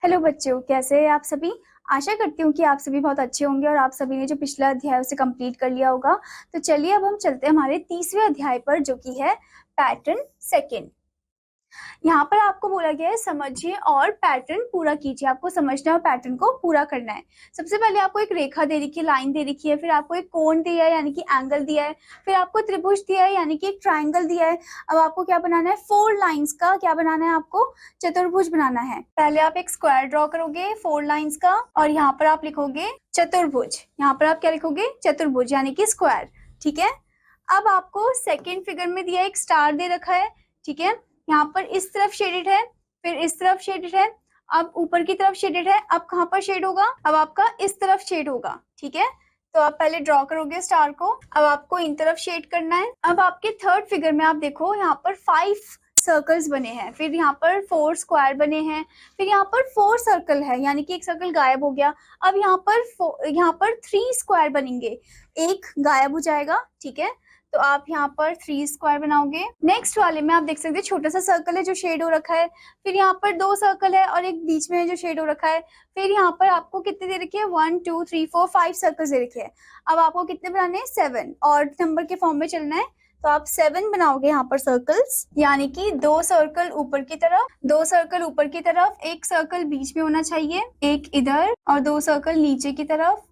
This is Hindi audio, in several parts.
हेलो बच्चों, कैसे हैं आप सभी। आशा करती हूँ कि आप सभी बहुत अच्छे होंगे और आप सभी ने जो पिछला अध्याय है उसे कंप्लीट कर लिया होगा। तो चलिए अब हम चलते हैं हमारे तीसरे अध्याय पर, जो कि है पैटर्न सेकंड। यहाँ पर आपको बोला गया है समझिए और पैटर्न पूरा कीजिए। आपको समझना है और पैटर्न को पूरा करना है। सबसे पहले आपको एक रेखा दे रखी है, लाइन दे रखी है, फिर आपको एक कोण दिया है यानी कि एंगल दिया है, फिर आपको त्रिभुज दिया है यानी कि एक ट्राइंगल दिया है। अब आपको क्या बनाना है, 4 लाइंस का क्या बनाना है, आपको चतुर्भुज बनाना है। पहले आप एक स्क्वायर ड्रॉ करोगे 4 लाइंस का और यहाँ पर आप लिखोगे चतुर्भुज। यहाँ पर आप क्या लिखोगे, चतुर्भुज यानी कि स्क्वायर। ठीक है। अब आपको सेकेंड फिगर में दिया एक स्टार दे रखा है। ठीक है, यहाँ पर इस तरफ शेडेड है, फिर इस तरफ शेडेड है, अब ऊपर की तरफ शेडेड है। अब कहाँ पर शेड होगा, अब आपका इस तरफ शेड होगा। ठीक है, तो आप पहले ड्रॉ करोगे स्टार को, अब आपको इन तरफ शेड करना है। अब आपके थर्ड फिगर में आप देखो यहाँ पर 5 सर्कल्स बने हैं, फिर यहाँ पर 4 स्क्वायर बने हैं, फिर यहाँ पर 4 सर्कल है यानी कि एक सर्कल गायब हो गया। अब यहाँ पर 3 स्क्वायर बनेंगे, एक गायब हो जाएगा। ठीक है, तो आप यहाँ पर 3 स्क्वायर बनाओगे। नेक्स्ट वाले में आप देख सकते हैं छोटा सा सर्कल है जो शेड हो रखा है, फिर यहाँ पर 2 सर्कल है और एक बीच में है जो शेड हो रखा है। फिर यहाँ पर आपको कितने दे रखे हैं, 1 2 3 4 5 सर्कल दे रखे हैं। अब आपको कितने बनाने हैं, 7, और नंबर के फॉर्म में चलना है। तो आप 7 बनाओगे यहाँ पर सर्कल्स, यानी कि 2 सर्कल ऊपर की तरफ, 2 सर्कल ऊपर की तरफ, एक सर्कल बीच में होना चाहिए, एक इधर, और 2 सर्कल नीचे की तरफ।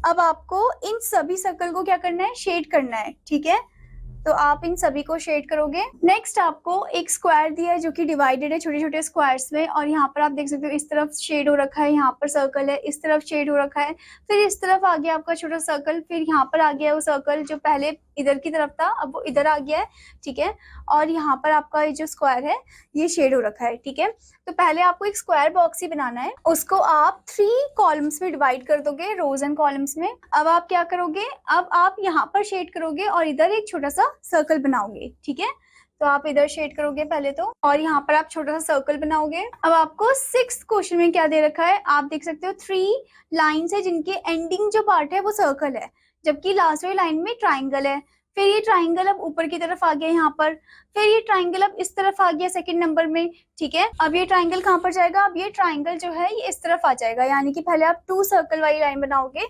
अब आपको इन सभी सर्कल को क्या करना है, शेड करना है। ठीक है, तो आप इन सभी को शेड करोगे। नेक्स्ट आपको एक स्क्वायर दिया है जो कि डिवाइडेड है छोटे छोटे स्क्वायर्स में, और यहाँ पर आप देख सकते हो इस तरफ शेड हो रखा है, यहाँ पर सर्कल है, इस तरफ शेड हो रखा है, फिर इस तरफ आ गया आपका छोटा सर्कल, फिर यहाँ पर आ गया वो सर्कल जो पहले इधर की तरफ था, अब वो इधर आ गया है। ठीक है, और यहाँ पर आपका ये जो स्क्वायर है ये शेड हो रखा है। ठीक है, तो पहले आपको एक स्क्वायर बॉक्स ही बनाना है, उसको आप 3 कॉलम्स में डिवाइड कर दोगे, रोज एंड कॉलम्स में। अब आप क्या करोगे, अब आप यहाँ पर शेड करोगे और इधर एक छोटा सा सर्कल बनाओगे। ठीक है, तो आप इधर शेड करोगे पहले तो, और यहाँ पर आप छोटा सा सर्कल बनाओगे। अब आपको 6th क्वेश्चन में क्या दे रखा है, आप देख सकते हो 3 लाइन्स है जिनके एंडिंग जो पार्ट है वो सर्कल है, जबकि लास्ट वाली लाइन में ट्राइंगल है। फिर ये ट्राइंगल अब ऊपर की तरफ आ गया यहाँ पर, फिर ये ट्राइंगल अब इस तरफ आ गया सेकंड नंबर में। ठीक है, अब ये ट्राइंगल कहाँ पर जाएगा, अब ये ट्राइंगल जो है ये इस तरफ आ जाएगा, यानी कि पहले आप 2 सर्कल वाली लाइन बनाओगे।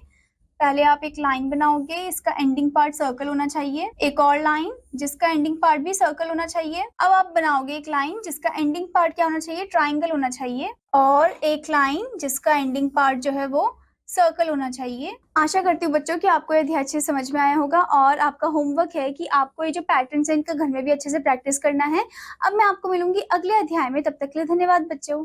पहले आप एक लाइन बनाओगे, इसका एंडिंग पार्ट सर्कल होना चाहिए, एक और लाइन जिसका एंडिंग पार्ट भी सर्कल होना चाहिए। अब आप बनाओगे एक लाइन जिसका एंडिंग पार्ट क्या होना चाहिए, ट्राइंगल होना चाहिए, और एक लाइन जिसका एंडिंग पार्ट जो है वो सर्कल होना चाहिए। आशा करती हूँ बच्चों कि आपको ये अध्याय अच्छे से समझ में आया होगा, और आपका होमवर्क है कि आपको ये जो पैटर्न्स है इनका घर में भी अच्छे से प्रैक्टिस करना है। अब मैं आपको मिलूंगी अगले अध्याय में, तब तक के लिए धन्यवाद बच्चों।